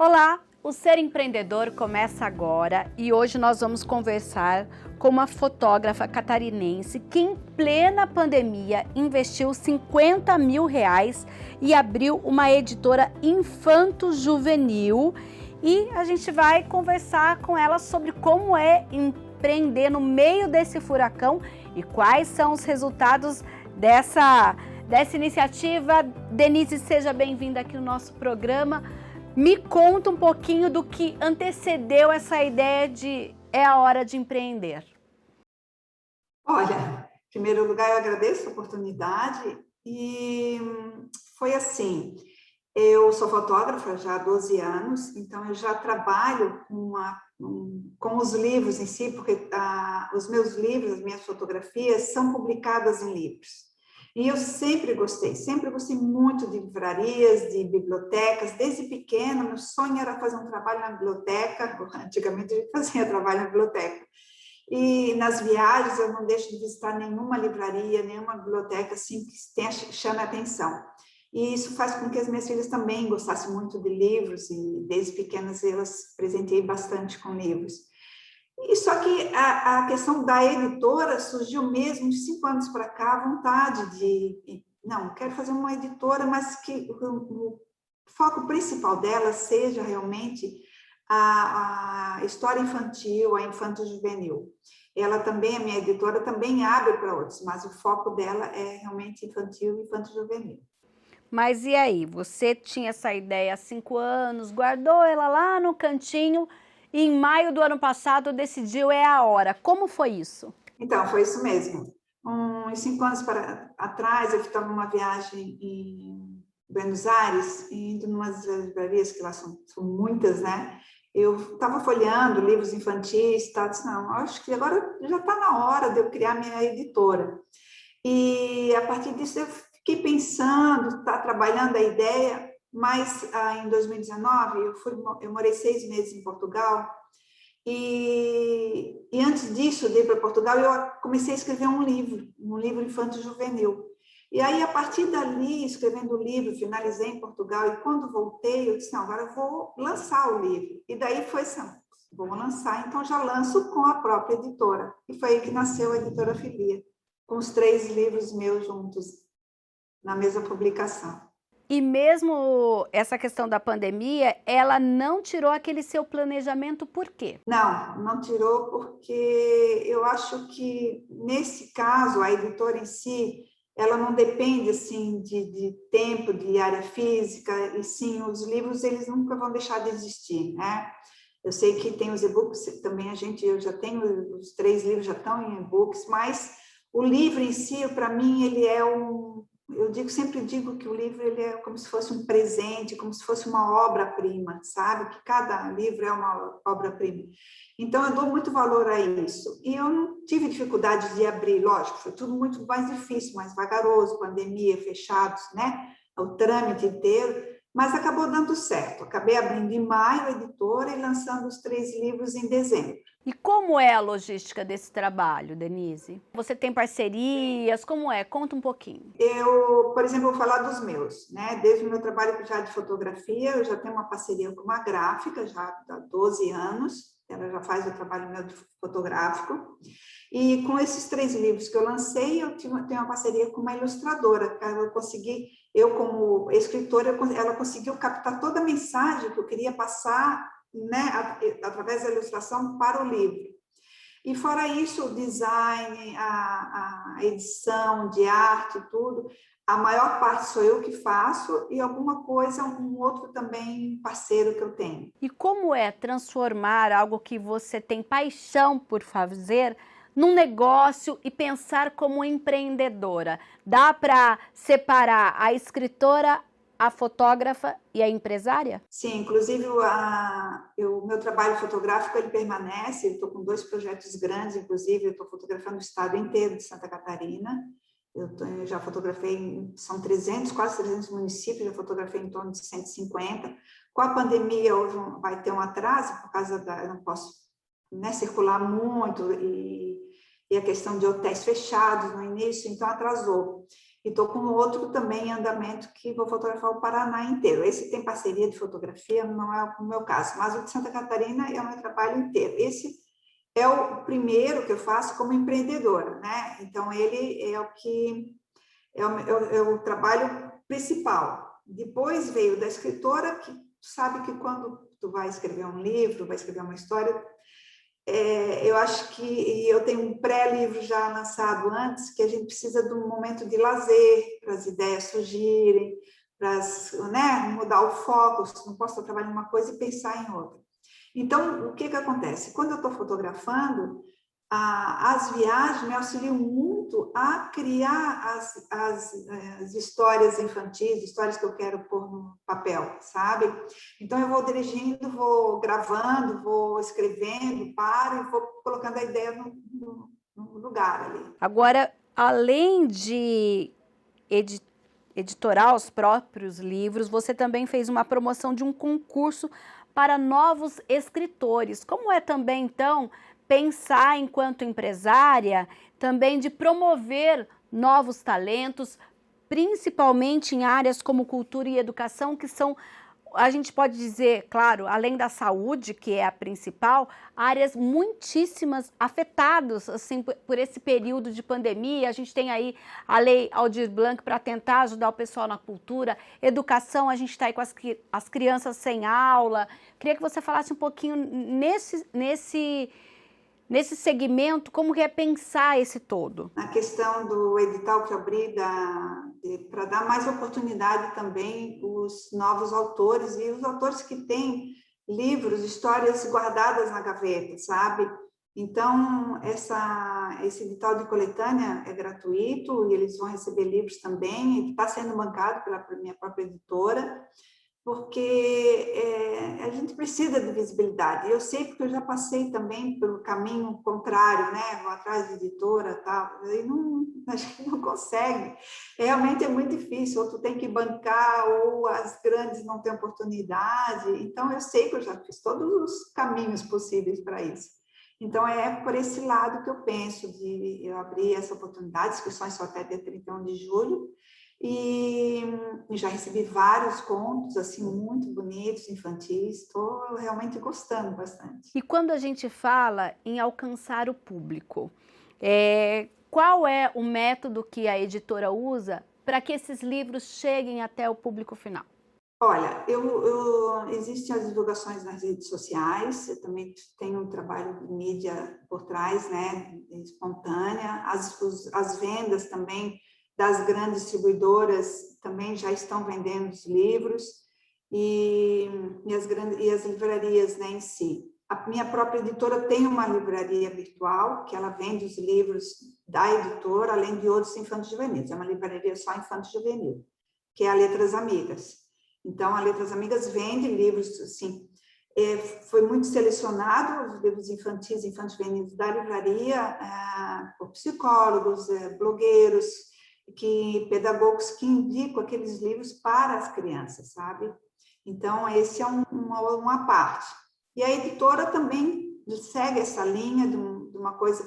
Olá, o Ser Empreendedor começa agora e hoje nós vamos conversar com uma fotógrafa catarinense que em plena pandemia investiu 50 mil reais e abriu uma editora infanto-juvenil, e a gente vai conversar com ela sobre como é empreender no meio desse furacão e quais são os resultados dessa iniciativa. Denise, seja bem-vinda aqui no nosso programa. Me conta um pouquinho do que antecedeu essa ideia de é a hora de empreender. Olha, em primeiro lugar, eu agradeço a oportunidade e foi assim, eu sou fotógrafa já há 12 anos, então eu já trabalho com os livros em si, porque os meus livros, as minhas fotografias são publicadas em livros. E eu sempre gostei muito de livrarias, de bibliotecas. Desde pequena, meu sonho era fazer um trabalho na biblioteca. Antigamente, a gente fazia trabalho na biblioteca. E nas viagens, eu não deixo de visitar nenhuma livraria, nenhuma biblioteca assim, que chame a atenção. E isso faz com que as minhas filhas também gostassem muito de livros, e desde pequenas elas presenteei bastante com livros. E só que a questão da editora surgiu mesmo de 5 anos para cá, a vontade de, não, quero fazer uma editora, mas que o foco principal dela seja realmente a história infantil, a infanto-juvenil. Ela também, a minha editora, também abre para outros, mas o foco dela é realmente infantil e infanto-juvenil. Mas e aí, você tinha essa ideia há 5 anos, guardou ela lá no cantinho e em maio do ano passado decidiu é a hora. Como foi isso? Então, foi isso mesmo. Uns 5 anos atrás, eu estava numa viagem em Buenos Aires, indo em umas livrarias, que lá são muitas, né? Eu estava folheando livros infantis, tá? Disse, não, acho que agora já está na hora de eu criar minha editora. E a partir disso eu fiquei pensando, tá, trabalhando a ideia, mas em 2019 eu morei 6 meses em Portugal, e antes disso de ir para Portugal eu comecei a escrever um livro infanto-juvenil. E aí, a partir dali, escrevendo o livro, finalizei em Portugal, e quando voltei, eu disse, não, agora eu vou lançar o livro. E daí foi assim, vou lançar, então já lanço com a própria editora. E foi aí que nasceu a Editora Filia, com os 3 livros meus juntos, na mesma publicação. E mesmo essa questão da pandemia, ela não tirou aquele seu planejamento, por quê? Não tirou, porque eu acho que, nesse caso, a editora em si, ela não depende assim de tempo, de área física, e sim, os livros eles nunca vão deixar de existir, né? Eu sei que tem os e-books também, eu já tenho, os 3 livros já estão em e-books, mas o livro em si, para mim, ele é sempre digo que o livro ele é como se fosse um presente, como se fosse uma obra-prima, sabe? Que cada livro é uma obra-prima. Então, eu dou muito valor a isso. E eu não tive dificuldade de abrir, lógico, foi tudo muito mais difícil, mais vagaroso, pandemia, fechados, né? O trâmite inteiro, mas acabou dando certo. Acabei abrindo em maio a editora e lançando os 3 livros em dezembro. E como é a logística desse trabalho, Denise? Você tem parcerias? Como é? Conta um pouquinho. Eu, por exemplo, vou falar dos meus, né? Desde o meu trabalho já de fotografia, eu já tenho uma parceria com uma gráfica já há 12 anos, ela já faz o trabalho meu de fotográfico. E com esses 3 livros que eu lancei, eu tenho uma parceria com uma ilustradora. Eu como escritora, ela conseguiu captar toda a mensagem que eu queria passar, né, através da ilustração para o livro. E fora isso, o design, a edição de arte, tudo, a maior parte sou eu que faço, e alguma coisa, um outro também parceiro que eu tenho. E como é transformar algo que você tem paixão por fazer num negócio e pensar como empreendedora? Dá para separar a escritora, a fotógrafa e a empresária? Sim, inclusive o meu trabalho fotográfico ele permanece. Eu estou com 2 projetos grandes, inclusive eu estou fotografando o estado inteiro de Santa Catarina. Eu já fotografei, são 300, quase 300 municípios, já fotografei em torno de 150. Com a pandemia, hoje vai ter um atraso, por causa eu não posso, né, circular muito, e a questão de hotéis fechados no início, então atrasou. E estou com outro também em andamento que vou fotografar o Paraná inteiro. Esse tem parceria de fotografia, não é o meu caso, mas o de Santa Catarina é o meu trabalho inteiro. Esse é o primeiro que eu faço como empreendedora, né? Então, ele é o que é o trabalho principal. Depois veio da escritora, que sabe que quando tu vai escrever um livro, vai escrever uma história, eu acho que eu tenho um pré-livro já lançado antes, que a gente precisa de um momento de lazer, para as ideias surgirem, para né, mudar o foco, não posso estar trabalhando uma coisa e pensar em outra. Então, o que acontece? Quando eu estou fotografando, as viagens me auxiliam muito a criar as histórias infantis, histórias que eu quero pôr no papel, sabe? Então, eu vou dirigindo, vou gravando, vou escrevendo, paro e vou colocando a ideia no lugar ali. Agora, além de editorar os próprios livros, você também fez uma promoção de um concurso para novos escritores. Como é também, então, pensar enquanto empresária, também de promover novos talentos, principalmente em áreas como cultura e educação, que são, a gente pode dizer, claro, além da saúde, que é a principal, áreas muitíssimas afetadas assim, por esse período de pandemia. A gente tem aí a Lei Aldir Blanc para tentar ajudar o pessoal na cultura, educação, a gente está aí com as crianças sem aula. Queria que você falasse um pouquinho nesse segmento, como repensar esse todo. Na questão do edital que eu abri para dar mais oportunidade também os novos autores e os autores que têm livros, histórias guardadas na gaveta, sabe? Então, esse edital de coletânea é gratuito e eles vão receber livros também, está sendo bancado pela minha própria editora, porque a gente precisa de visibilidade. Eu sei que eu já passei também pelo caminho contrário, né? Vou atrás de editora, tal, e não, a gente não consegue. Realmente é muito difícil, ou tu tem que bancar, ou as grandes não têm oportunidade. Então, eu sei que eu já fiz todos os caminhos possíveis para isso. Então, é por esse lado que eu penso de eu abrir essa oportunidade, inscrições só até dia 31 de julho, e já recebi vários contos, assim, muito bonitos, infantis, estou realmente gostando bastante. E quando a gente fala em alcançar o público, qual é o método que a editora usa para que esses livros cheguem até o público final? Olha, existem as divulgações nas redes sociais, eu também tenho um trabalho de mídia por trás, né, espontânea, as vendas também das grandes distribuidoras também já estão vendendo os livros, e as livrarias, né, em si. A minha própria editora tem uma livraria virtual, que ela vende os livros da editora, além de outros infantos juvenis. É uma livraria só infanto juvenil, que é a Letras Amigas. Então, a Letras Amigas vende livros, assim, foi muito selecionado, os livros infantis e infantos juvenis da livraria, por psicólogos, blogueiros, pedagogos que indicam aqueles livros para as crianças, sabe? Então, esse é uma parte. E a editora também segue essa linha de uma coisa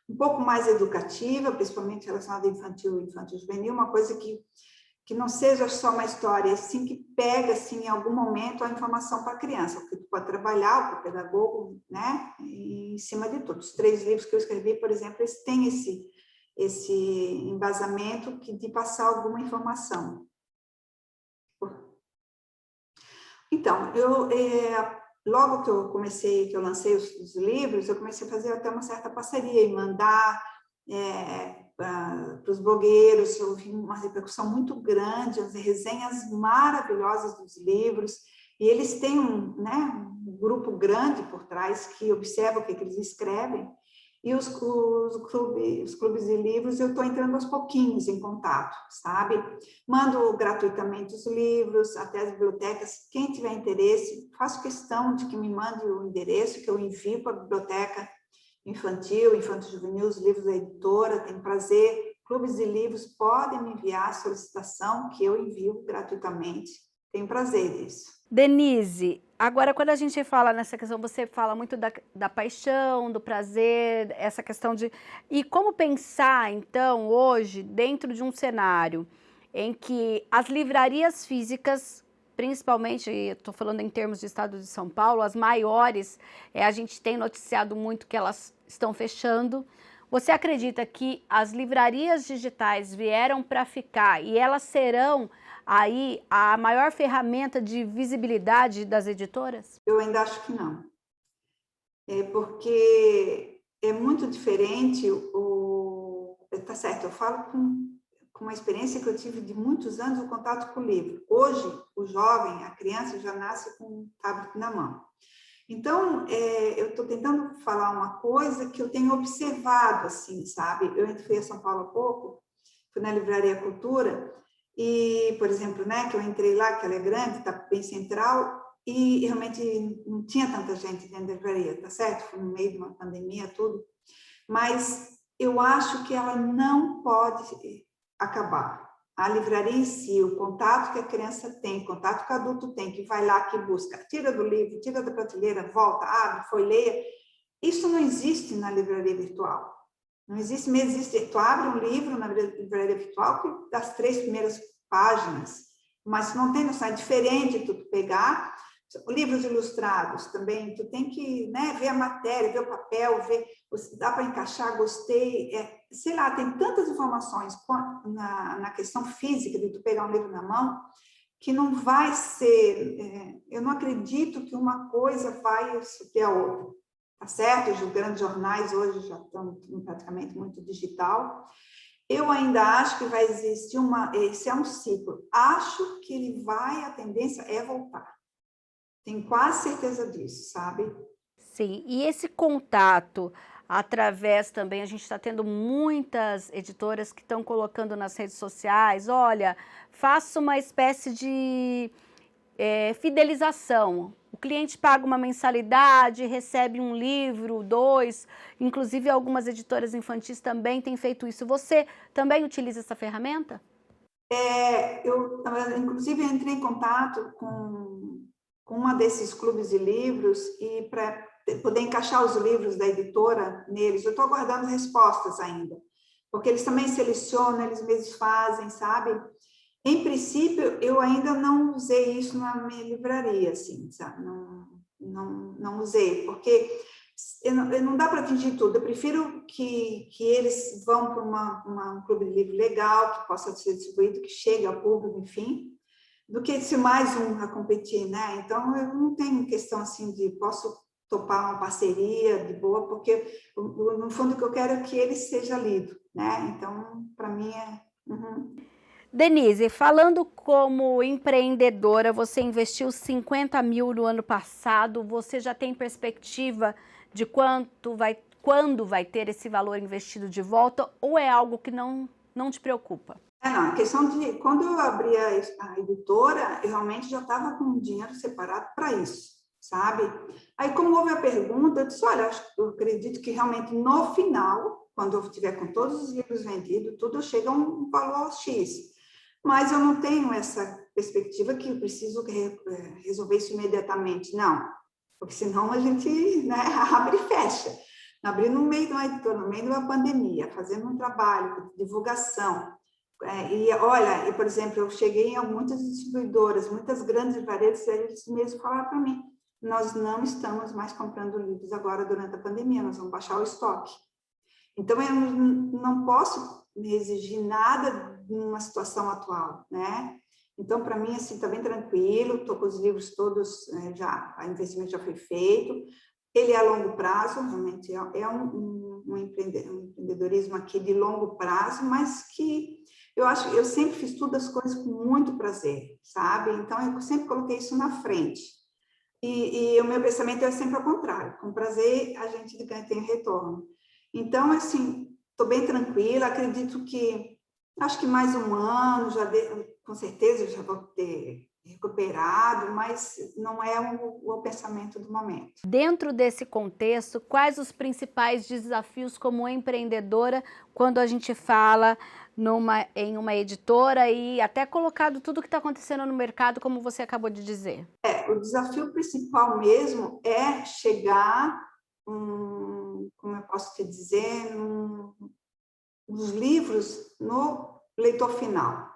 um pouco mais educativa, principalmente relacionada ao infantil e infantil juvenil, uma coisa que não seja só uma história, assim, que pega, assim, em algum momento, a informação para a criança, porque tu pode trabalhar para o pedagogo, né, em cima de tudo. Os 3 livros que eu escrevi, por exemplo, eles têm esse embasamento de passar alguma informação. Então, logo que eu lancei os livros, eu comecei a fazer até uma certa parceria e mandar para os blogueiros, eu vi uma repercussão muito grande, as resenhas maravilhosas dos livros, e eles têm um grupo grande por trás que observa o que eles escrevem, e os clubes de livros, eu estou entrando aos pouquinhos em contato, sabe? Mando gratuitamente os livros, até as bibliotecas. Quem tiver interesse, faço questão de que me mande o endereço, que eu envio para a biblioteca infantil, infanto-juvenil, os livros da editora, tem prazer. Clubes de livros podem me enviar a solicitação, que eu envio gratuitamente. tenho prazer nisso. Denise, agora quando a gente fala nessa questão, você fala muito da paixão, do prazer, essa questão de... E como pensar, então, hoje, dentro de um cenário em que as livrarias físicas, principalmente, estou falando em termos de estado de São Paulo, as maiores, a gente tem noticiado muito que elas estão fechando. Você acredita que as livrarias digitais vieram para ficar e elas serão aí a maior ferramenta de visibilidade das editoras? Eu ainda acho que não. Porque é muito diferente Tá certo, eu falo com uma experiência que eu tive de muitos anos, o contato com o livro. Hoje, o jovem, a criança, já nasce com um tablet na mão. Então, eu estou tentando falar uma coisa que eu tenho observado, assim, sabe? Eu fui a São Paulo há pouco, fui na Livraria Cultura, e, por exemplo, né, que eu entrei lá, que ela é grande, está bem central, e realmente não tinha tanta gente dentro da livraria, tá certo? Foi no meio de uma pandemia, tudo. Mas eu acho que ela não pode acabar. A livraria em si, o contato que a criança tem, o contato que o adulto tem, que vai lá, que busca, tira do livro, tira da prateleira, volta, abre, folheia, isso não existe na livraria virtual. Não existe mesmo, existe. Tu abre um livro na livraria virtual que das 3 primeiras páginas, mas não tem noção, é diferente tu pegar livros ilustrados também, tu tem que, né, ver a matéria, ver o papel, ver, dá para encaixar, gostei, sei lá, tem tantas informações na questão física de tu pegar um livro na mão, que não vai ser, eu não acredito que uma coisa vai suprir a outra, tá certo? Os grandes jornais hoje já estão praticamente muito digital. Eu ainda acho que vai existir esse é um ciclo, acho que a tendência é voltar. Tenho quase certeza disso, sabe? Sim, e esse contato através também, a gente está tendo muitas editoras que estão colocando nas redes sociais, olha, faça uma espécie de fidelização. O cliente paga uma mensalidade, recebe um livro, 2, inclusive algumas editoras infantis também têm feito isso. Você também utiliza essa ferramenta? Inclusive, entrei em contato com uma desses clubes de livros e para poder encaixar os livros da editora neles. Eu estou aguardando respostas ainda, porque eles também selecionam, eles mesmos fazem, sabe? Em princípio, eu ainda não usei isso na minha livraria, assim, sabe? Não usei, porque não dá para atingir tudo. Eu prefiro que eles vão para um clube de livro legal, que possa ser distribuído, que chegue ao público, enfim, do que se mais um a competir, né? Então, eu não tenho questão assim de posso topar uma parceria de boa, porque no fundo o que eu quero é que ele seja lido, né? Então, para mim Uhum. Denise, falando como empreendedora, você investiu 50 mil no ano passado, você já tem perspectiva de quando vai ter esse valor investido de volta, ou é algo que não te preocupa? Não, a questão de, quando eu abri a editora, eu realmente já estava com dinheiro separado para isso, sabe? Aí, como houve a pergunta, eu disse, olha, eu acredito que realmente no final, quando eu estiver com todos os livros vendidos, tudo chega a um valor X. Mas eu não tenho essa perspectiva que eu preciso resolver isso imediatamente, não. Porque senão a gente, né, abre e fecha. Abrir no meio de uma editora, no meio de uma pandemia, fazendo um trabalho de divulgação. Olha, por exemplo, eu cheguei a muitas distribuidoras, muitas grandes livrarias, eles mesmos falaram para mim, nós não estamos mais comprando livros agora durante a pandemia, nós vamos baixar o estoque. Então, eu não posso me exigir nada numa situação atual, né? Então, para mim, assim, está bem tranquilo, estou com os livros todos, o investimento já foi feito, ele é a longo prazo, realmente é um empreendedorismo aqui de longo prazo, mas que eu sempre fiz todas as coisas com muito prazer, sabe? Então, eu sempre coloquei isso na frente. E o meu pensamento é sempre ao contrário, com prazer a gente tem retorno. Então, assim, estou bem tranquila, acredito que, acho que mais um ano, com certeza, eu já vou ter recuperado, mas não é o pensamento do momento. Dentro desse contexto, quais os principais desafios como empreendedora quando a gente fala em uma editora e até colocado tudo que está acontecendo no mercado, como você acabou de dizer? O desafio principal mesmo é chegar, como eu posso te dizer, os livros no leitor final.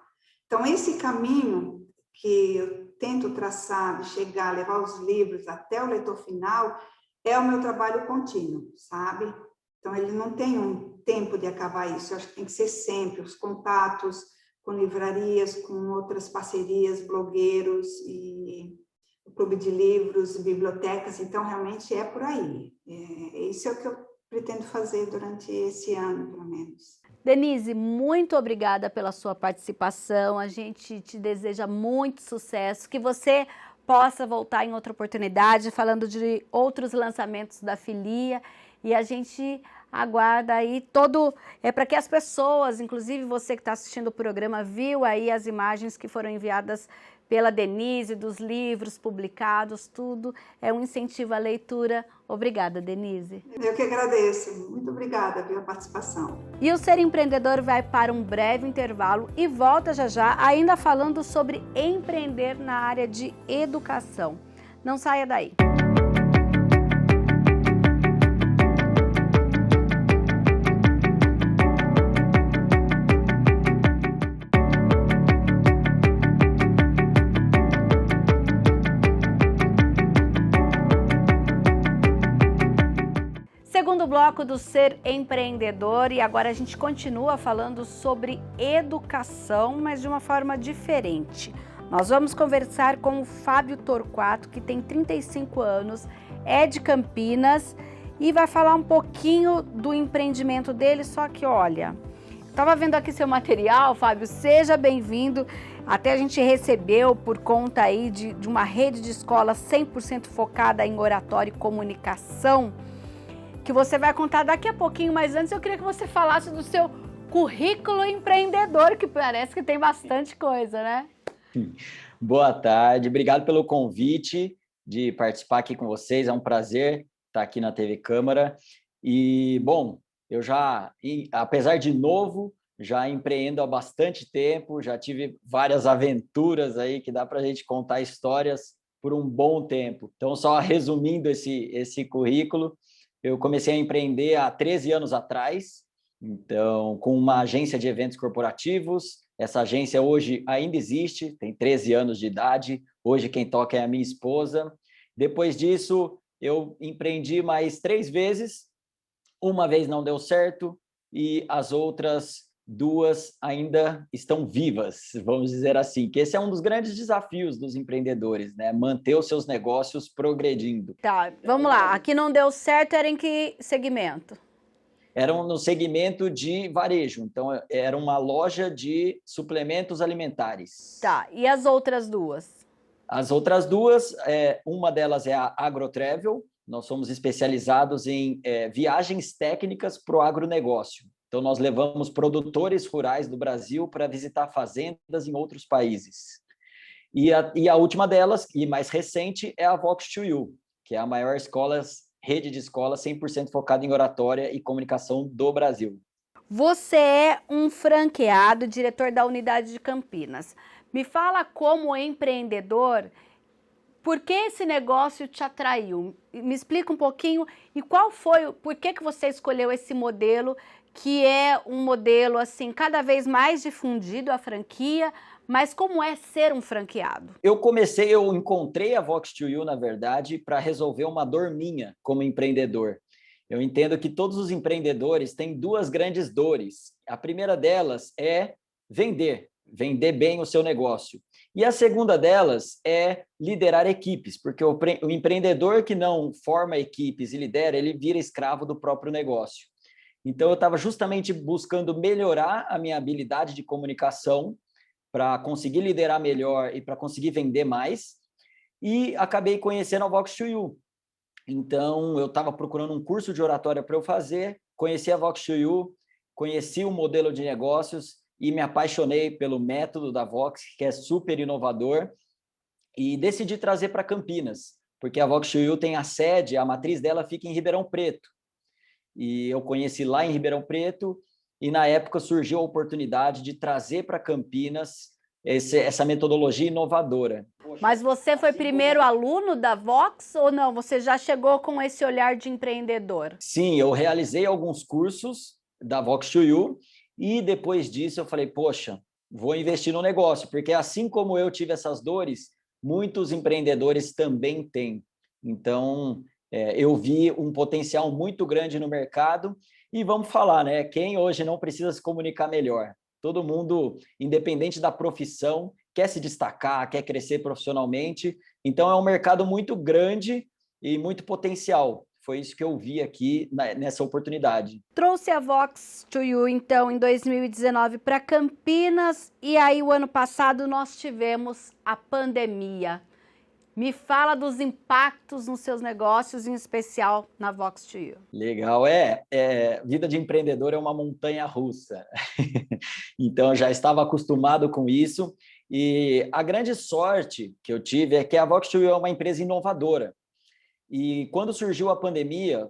Então, esse caminho que eu tento traçar, de chegar, levar os livros até o leitor final, é o meu trabalho contínuo, sabe? Então, ele não tem um tempo de acabar isso, eu acho que tem que ser sempre, os contatos com livrarias, com outras parcerias, blogueiros e o clube de livros, bibliotecas, então, realmente é por aí. Isso é o que eu pretendo fazer durante esse ano, pelo menos. Denise, muito obrigada pela sua participação, a gente te deseja muito sucesso, que você possa voltar em outra oportunidade, falando de outros lançamentos da Filia, e a gente aguarda aí para que as pessoas, inclusive você que está assistindo o programa, viu aí as imagens que foram enviadas pela Denise, dos livros publicados, tudo é um incentivo à leitura. Obrigada, Denise. Eu que agradeço. Muito obrigada pela participação. E o Ser Empreendedor vai para um breve intervalo e volta já já, ainda falando sobre empreender na área de educação. Não saia daí. Segundo bloco do Ser Empreendedor, e agora a gente continua falando sobre educação, mas de uma forma diferente. Nós vamos conversar com o Fábio Torquato, que tem 35 anos, é de Campinas e vai falar um pouquinho do empreendimento dele, só que olha, estava vendo aqui seu material, Fábio, seja bem-vindo. Até a gente recebeu por conta aí de uma rede de escola 100% focada em oratória e comunicação, que você vai contar daqui a pouquinho, mas antes eu queria que você falasse do seu currículo empreendedor, que parece que tem bastante coisa, né? Boa tarde, obrigado pelo convite de participar aqui com vocês, é um prazer estar aqui na TV Câmara. E, bom, eu já, apesar de novo, já empreendo há bastante tempo, já tive várias aventuras aí que dá para a gente contar histórias por um bom tempo. Então, só resumindo esse currículo, eu comecei a empreender há 13 anos atrás, então, com uma agência de eventos corporativos. Essa agência hoje ainda existe, tem 13 anos de idade. Hoje quem toca é a minha esposa. Depois disso, eu empreendi mais 3 vezes. Uma vez não deu certo e as outras 2 ainda estão vivas, vamos dizer assim, que esse é um dos grandes desafios dos empreendedores, né? Manter os seus negócios progredindo. Tá, vamos lá. Aqui não deu certo, era em que segmento? Era no segmento de varejo, então era uma loja de suplementos alimentares. Tá, e as outras 2? As outras 2, uma delas é a Agrotravel. Nós somos especializados em viagens técnicas para o agronegócio. Então, nós levamos produtores rurais do Brasil para visitar fazendas em outros países. E a última delas, e mais recente, é a Vox2U, que é a maior rede de escolas 100% focada em oratória e comunicação do Brasil. Você é um franqueado, diretor da unidade de Campinas. Me fala como empreendedor, por que esse negócio te atraiu? Me explica um pouquinho e por que você escolheu esse modelo, que é um modelo assim cada vez mais difundido, a franquia, mas como é ser um franqueado? Eu encontrei a Vox2U, na verdade, para resolver uma dor minha como empreendedor. Eu entendo que todos os empreendedores têm 2 grandes dores. A primeira delas é vender bem o seu negócio. E a segunda delas é liderar equipes, porque o empreendedor que não forma equipes e lidera, ele vira escravo do próprio negócio. Então, eu estava justamente buscando melhorar a minha habilidade de comunicação para conseguir liderar melhor e para conseguir vender mais, e acabei conhecendo a Vox2U. Então, eu estava procurando um curso de oratória para eu fazer, conheci a Vox2U, conheci o modelo de negócios e me apaixonei pelo método da Vox, que é super inovador, e decidi trazer para Campinas, porque a Vox2U tem a sede, a matriz dela fica em Ribeirão Preto. E eu conheci lá em Ribeirão Preto, e na época surgiu a oportunidade de trazer para Campinas essa metodologia inovadora. Mas você foi primeiro aluno da Vox ou não? Você já chegou com esse olhar de empreendedor? Sim, eu realizei alguns cursos da Vox2U e depois disso eu falei, poxa, vou investir no negócio, porque assim como eu tive essas dores, muitos empreendedores também têm. Então, eu vi um potencial muito grande no mercado e vamos falar, né? Quem hoje não precisa se comunicar melhor? Todo mundo, independente da profissão, quer se destacar, quer crescer profissionalmente. Então, é um mercado muito grande e muito potencial. Foi isso que eu vi aqui nessa oportunidade. Trouxe a Vox2U, então, em 2019 para Campinas e aí o ano passado nós tivemos a pandemia. Me fala dos impactos nos seus negócios, em especial na Vox2U. Legal, vida de empreendedor é uma montanha russa. Então, eu já estava acostumado com isso. E a grande sorte que eu tive é que a Vox2U é uma empresa inovadora. E quando surgiu a pandemia,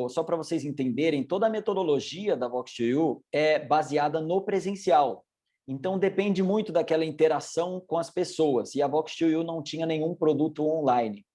só para vocês entenderem, toda a metodologia da Vox2U é baseada no presencial. Então, depende muito daquela interação com as pessoas. E a Vox2U não tinha nenhum produto online.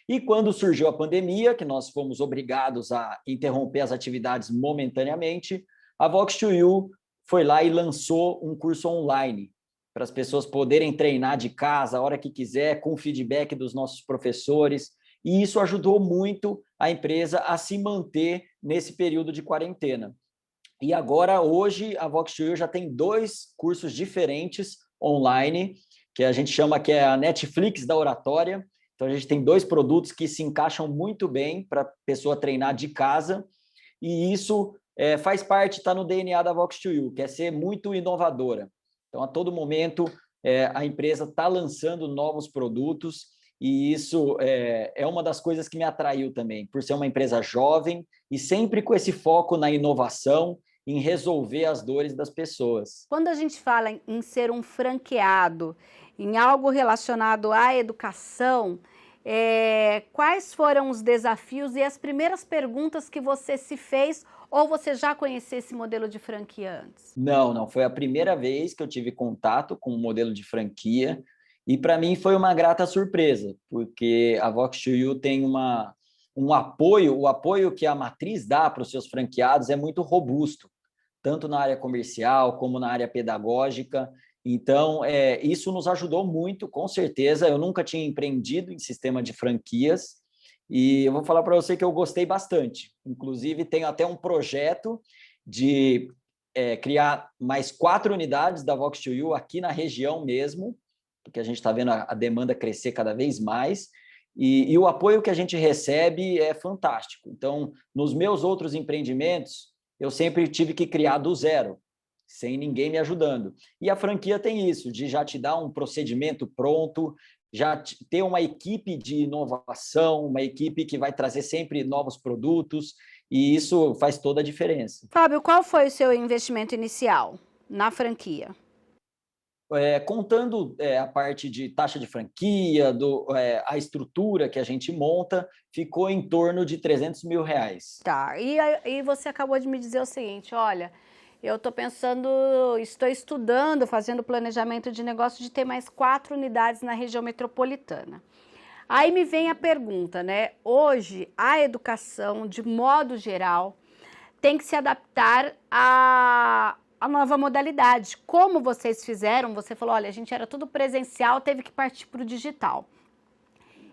E quando surgiu a pandemia, que nós fomos obrigados a interromper as atividades momentaneamente, a Vox2U foi lá e lançou um curso online para as pessoas poderem treinar de casa, a hora que quiser, com feedback dos nossos professores. E isso ajudou muito a empresa a se manter nesse período de quarentena. E agora, hoje, a Vox2U já tem 2 cursos diferentes online, que a gente chama que é a Netflix da oratória. Então, a gente tem 2 produtos que se encaixam muito bem para a pessoa treinar de casa. E isso faz parte, está no DNA da Vox2U, que é ser muito inovadora. Então, a todo momento, a empresa está lançando novos produtos e isso é uma das coisas que me atraiu também, por ser uma empresa jovem e sempre com esse foco na inovação, em resolver as dores das pessoas. Quando a gente fala em ser um franqueado, em algo relacionado à educação, quais foram os desafios e as primeiras perguntas que você se fez ou você já conhecia esse modelo de franquia antes? Não, foi a primeira vez que eu tive contato com o modelo de franquia e para mim foi uma grata surpresa, porque a Vox2U tem um apoio, o apoio que a matriz dá para os seus franqueados é muito robusto, tanto na área comercial como na área pedagógica. Então, isso nos ajudou muito, com certeza. Eu nunca tinha empreendido em sistema de franquias e eu vou falar para você que eu gostei bastante. Inclusive, tenho até um projeto de criar mais 4 unidades da Vox2U aqui na região mesmo, porque a gente está vendo a demanda crescer cada vez mais. E o apoio que a gente recebe é fantástico. Então, nos meus outros empreendimentos, eu sempre tive que criar do zero, sem ninguém me ajudando. E a franquia tem isso, de já te dar um procedimento pronto, já ter uma equipe de inovação, uma equipe que vai trazer sempre novos produtos, e isso faz toda a diferença. Fábio, qual foi o seu investimento inicial na franquia? Contando a parte de taxa de franquia, a estrutura que a gente monta, ficou em torno de R$300 mil. Tá, e você acabou de me dizer o seguinte, olha, eu estou pensando, estou estudando, fazendo planejamento de negócio de ter mais 4 unidades na região metropolitana. Aí me vem a pergunta, né? Hoje, a educação, de modo geral, tem que se adaptar a nova modalidade. Como vocês fizeram, você falou, olha, a gente era tudo presencial, teve que partir para o digital.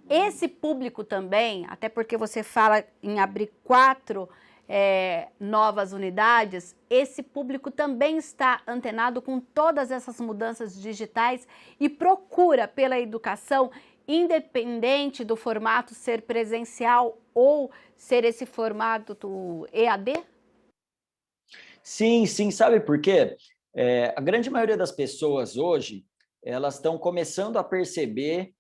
Esse público também, até porque você fala em abrir 4 novas unidades, esse público também está antenado com todas essas mudanças digitais e procura pela educação, independente do formato ser presencial ou ser esse formato do EAD? Sim, sabe por quê? A grande maioria das pessoas hoje, elas estão começando a perceber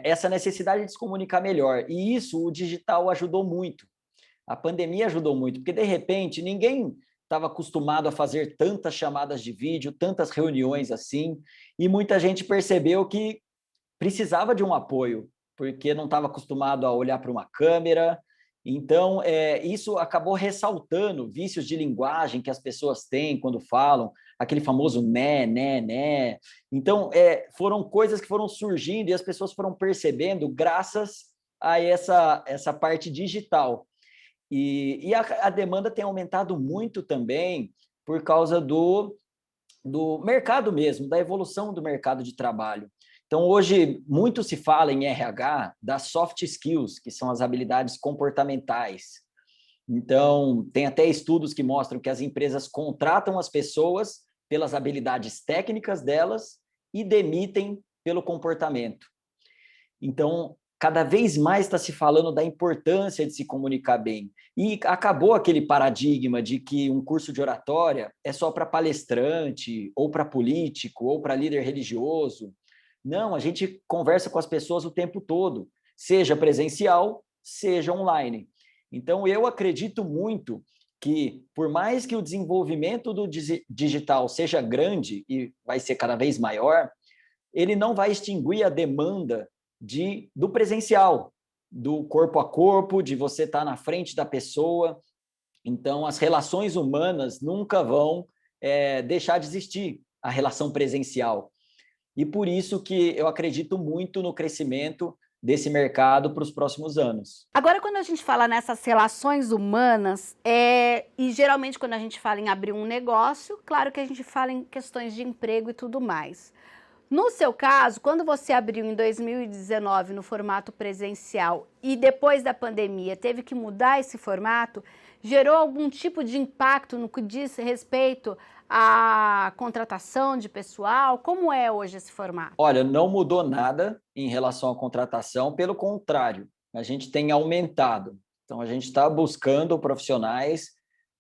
essa necessidade de se comunicar melhor. E isso o digital ajudou muito. A pandemia ajudou muito, porque de repente ninguém estava acostumado a fazer tantas chamadas de vídeo, tantas reuniões assim, e muita gente percebeu que precisava de um apoio, porque não estava acostumado a olhar para uma câmera. Então, isso acabou ressaltando vícios de linguagem que as pessoas têm quando falam, aquele famoso né. Então, foram coisas que foram surgindo e as pessoas foram percebendo graças a essa parte digital. E a demanda tem aumentado muito também por causa do mercado mesmo, da evolução do mercado de trabalho. Então, hoje, muito se fala em RH das soft skills, que são as habilidades comportamentais. Então, tem até estudos que mostram que as empresas contratam as pessoas pelas habilidades técnicas delas e demitem pelo comportamento. Então, cada vez mais está se falando da importância de se comunicar bem. E acabou aquele paradigma de que um curso de oratória é só para palestrante, ou para político, ou para líder religioso. Não, a gente conversa com as pessoas o tempo todo, seja presencial, seja online. Então, eu acredito muito que, por mais que o desenvolvimento do digital seja grande e vai ser cada vez maior, ele não vai extinguir a demanda do presencial, do corpo a corpo, de você estar na frente da pessoa. Então, as relações humanas nunca vão deixar de existir, a relação presencial. E por isso que eu acredito muito no crescimento desse mercado para os próximos anos. Agora, quando a gente fala nessas relações humanas, e geralmente quando a gente fala em abrir um negócio, claro que a gente fala em questões de emprego e tudo mais. No seu caso, quando você abriu em 2019 no formato presencial e depois da pandemia teve que mudar esse formato, gerou algum tipo de impacto no que diz respeito à contratação de pessoal? Como é hoje esse formato? Olha, não mudou nada em relação à contratação, pelo contrário, a gente tem aumentado. Então, a gente está buscando profissionais,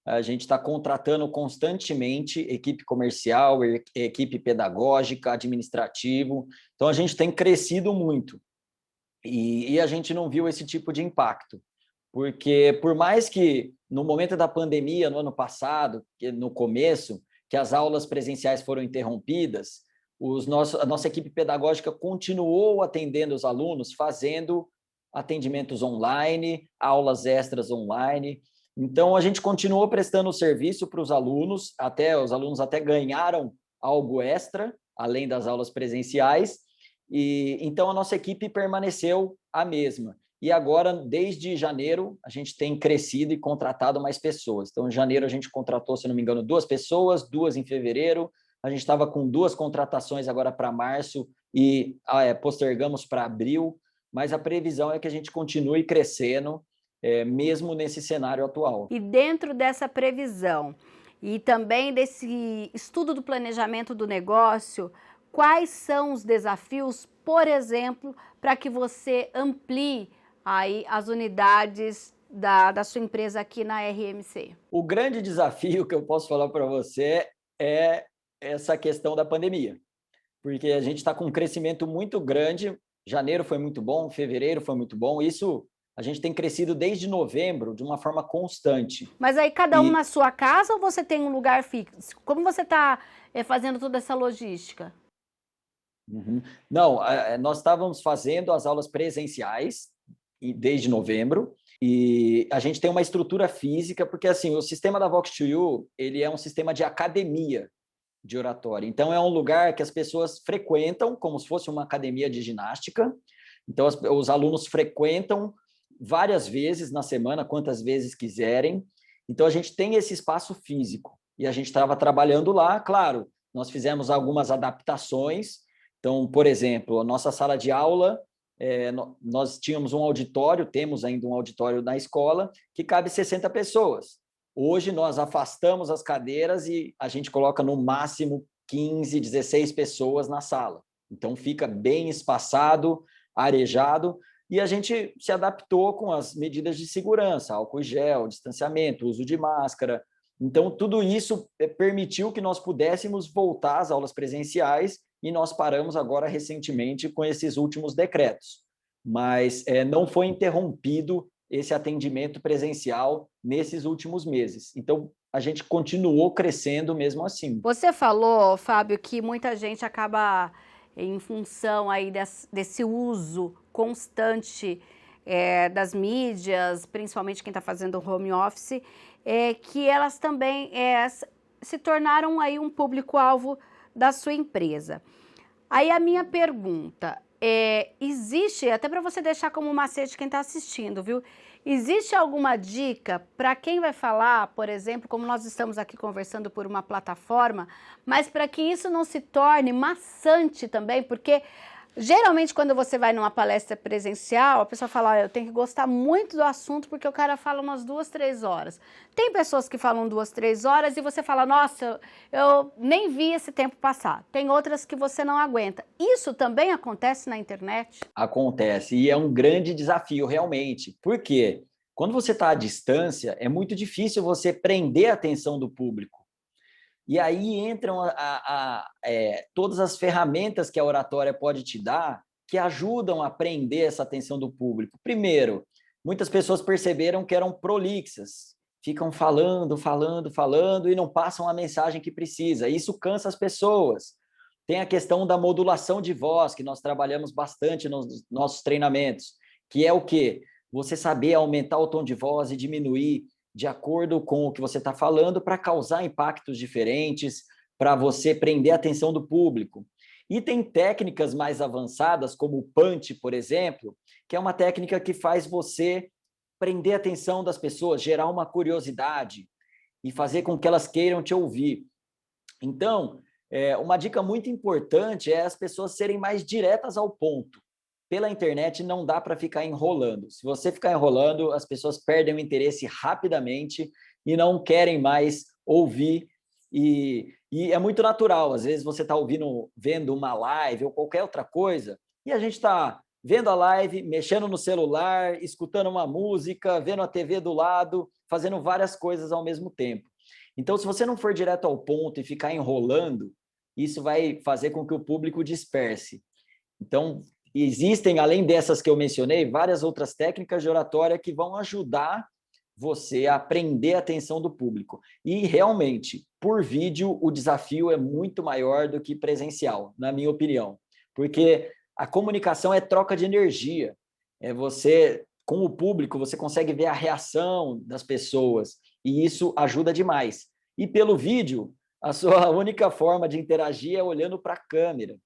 a gente está contratando constantemente equipe comercial, equipe pedagógica, administrativo. Então, a gente tem crescido muito. E a gente não viu esse tipo de impacto. Porque, por mais que no momento da pandemia, no ano passado, no começo, que as aulas presenciais foram interrompidas, a nossa equipe pedagógica continuou atendendo os alunos, fazendo atendimentos online, aulas extras online. Então, a gente continuou prestando o serviço para os alunos até ganharam algo extra, além das aulas presenciais, e então a nossa equipe permaneceu a mesma. E agora, desde janeiro, a gente tem crescido e contratado mais pessoas. Então, em janeiro, a gente contratou, se não me engano, 2 pessoas, 2 em fevereiro. A gente estava com 2 contratações agora para março e postergamos para abril. Mas a previsão é que a gente continue crescendo, mesmo nesse cenário atual. E dentro dessa previsão e também desse estudo do planejamento do negócio, quais são os desafios, por exemplo, para que você amplie aí as unidades da sua empresa aqui na RMC? O grande desafio que eu posso falar para você é essa questão da pandemia, porque a gente está com um crescimento muito grande. Janeiro foi muito bom, fevereiro foi muito bom. Isso a gente tem crescido desde novembro de uma forma constante. Mas aí cada um na sua casa ou você tem um lugar fixo? Como você está fazendo toda essa logística? Uhum. Não, nós estávamos fazendo as aulas presenciais desde novembro e a gente tem uma estrutura física, porque assim, o sistema da Vox2U, ele é um sistema de academia de oratória. Então, é um lugar que as pessoas frequentam como se fosse uma academia de ginástica. Então, os alunos frequentam várias vezes na semana, quantas vezes quiserem. Então, a gente tem esse espaço físico e a gente estava trabalhando lá. Claro, nós fizemos algumas adaptações. Então, por exemplo, a nossa sala de aula, nós tínhamos um auditório, temos ainda um auditório na escola, que cabe 60 pessoas. Hoje, nós afastamos as cadeiras e a gente coloca no máximo 15, 16 pessoas na sala. Então, fica bem espaçado, arejado, e a gente se adaptou com as medidas de segurança, álcool gel, distanciamento, uso de máscara. Então, tudo isso permitiu que nós pudéssemos voltar às aulas presenciais e nós paramos agora recentemente com esses últimos decretos. Mas não foi interrompido esse atendimento presencial nesses últimos meses. Então, a gente continuou crescendo mesmo assim. Você falou, Fábio, que muita gente acaba em função aí desse uso constante das mídias, principalmente quem está fazendo home office, que elas também se tornaram aí um público-alvo da sua empresa. Aí a minha pergunta existe, até para você deixar como macete quem está assistindo, viu? Existe alguma dica para quem vai falar, por exemplo, como nós estamos aqui conversando por uma plataforma, mas para que isso não se torne maçante também, porque geralmente quando você vai numa palestra presencial, a pessoa fala, eu tenho que gostar muito do assunto porque o cara fala umas 2, 3 horas. Tem pessoas que falam 2, 3 horas e você fala, nossa, eu nem vi esse tempo passar. Tem outras que você não aguenta. Isso também acontece na internet? Acontece, e é um grande desafio realmente. Por quê? Quando você está à distância, é muito difícil você prender a atenção do público. E aí entram todas as ferramentas que a oratória pode te dar que ajudam a prender essa atenção do público. Primeiro, muitas pessoas perceberam que eram prolixas, ficam falando e não passam a mensagem que precisa. Isso cansa as pessoas. Tem a questão da modulação de voz, que nós trabalhamos bastante nos nossos treinamentos, que é o quê? Você saber aumentar o tom de voz e diminuir de acordo com o que você está falando, para causar impactos diferentes, para você prender a atenção do público. E tem técnicas mais avançadas, como o punch, por exemplo, que é uma técnica que faz você prender a atenção das pessoas, gerar uma curiosidade e fazer com que elas queiram te ouvir. Então, uma dica muito importante é as pessoas serem mais diretas ao ponto. Pela internet não dá para ficar enrolando. Se você ficar enrolando, as pessoas perdem o interesse rapidamente e não querem mais ouvir. E é muito natural. Às vezes você está vendo uma live ou qualquer outra coisa, e a gente está vendo a live, mexendo no celular, escutando uma música, vendo a TV do lado, fazendo várias coisas ao mesmo tempo. Então, se você não for direto ao ponto e ficar enrolando, isso vai fazer com que o público disperse. Então, existem, além dessas que eu mencionei, várias outras técnicas de oratória que vão ajudar você a prender a atenção do público. E, realmente, por vídeo, o desafio é muito maior do que presencial, na minha opinião. Porque a comunicação é troca de energia. Com o público, você consegue ver a reação das pessoas, e isso ajuda demais. E pelo vídeo, a sua única forma de interagir é olhando para a câmera.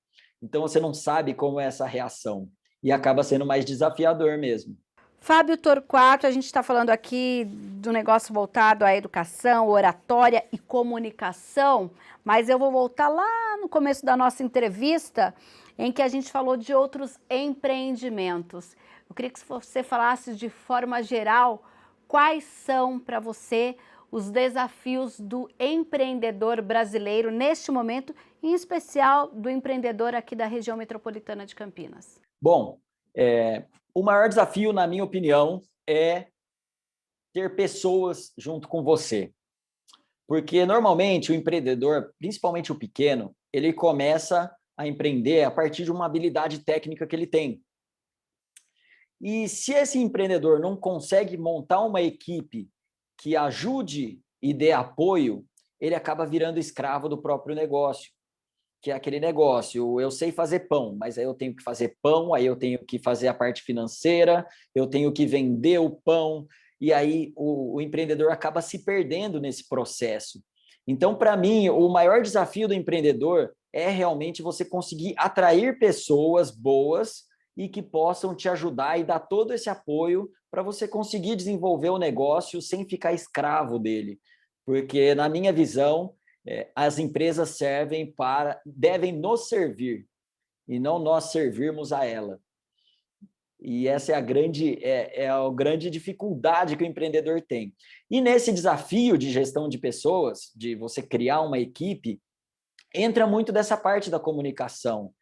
Então, você não sabe como é essa reação. E acaba sendo mais desafiador mesmo. Fábio Torquato, a gente está falando aqui do negócio voltado à educação, oratória e comunicação, mas eu vou voltar lá no começo da nossa entrevista, em que a gente falou de outros empreendimentos. Eu queria que você falasse de forma geral quais são para você os desafios do empreendedor brasileiro neste momento, em especial do empreendedor aqui da região metropolitana de Campinas. Bom, o maior desafio, na minha opinião, é ter pessoas junto com você. Porque, normalmente, o empreendedor, principalmente o pequeno, ele começa a empreender a partir de uma habilidade técnica que ele tem. E se esse empreendedor não consegue montar uma equipe que ajude e dê apoio, ele acaba virando escravo do próprio negócio, que é aquele negócio, eu sei fazer pão, mas aí eu tenho que fazer pão, aí eu tenho que fazer a parte financeira, eu tenho que vender o pão, e aí o empreendedor acaba se perdendo nesse processo. Então, para mim, o maior desafio do empreendedor é realmente você conseguir atrair pessoas boas e que possam te ajudar e dar todo esse apoio para você conseguir desenvolver o negócio sem ficar escravo dele. Porque, na minha visão, as empresas devem nos servir e não nós servirmos a ela. E essa é a grande dificuldade que o empreendedor tem. E nesse desafio de gestão de pessoas, de você criar uma equipe, entra muito dessa parte da comunicação,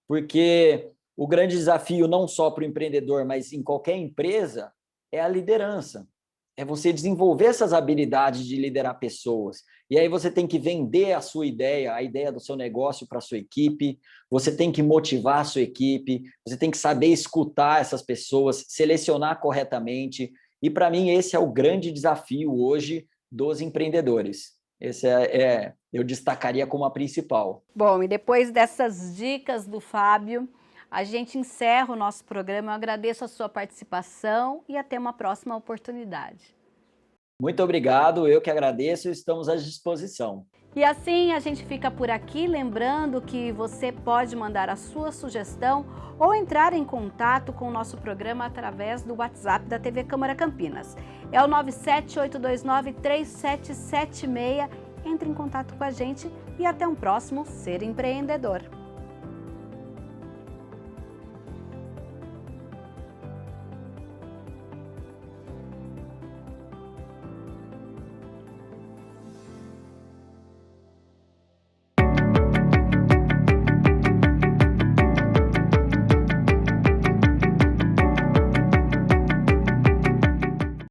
porque o grande desafio não só para o empreendedor, mas em qualquer empresa, é a liderança. É você desenvolver essas habilidades de liderar pessoas. E aí você tem que vender a sua ideia, a ideia do seu negócio para a sua equipe, você tem que motivar a sua equipe, você tem que saber escutar essas pessoas, selecionar corretamente. E para mim esse é o grande desafio hoje dos empreendedores. Eu destacaria como a principal. Bom, e depois dessas dicas do Fábio, a gente encerra o nosso programa. Eu agradeço a sua participação e até uma próxima oportunidade. Muito obrigado, eu que agradeço e estamos à disposição. E assim a gente fica por aqui, lembrando que você pode mandar a sua sugestão ou entrar em contato com o nosso programa através do WhatsApp da TV Câmara Campinas. É o 978293776. Entre em contato com a gente e até um próximo Ser Empreendedor.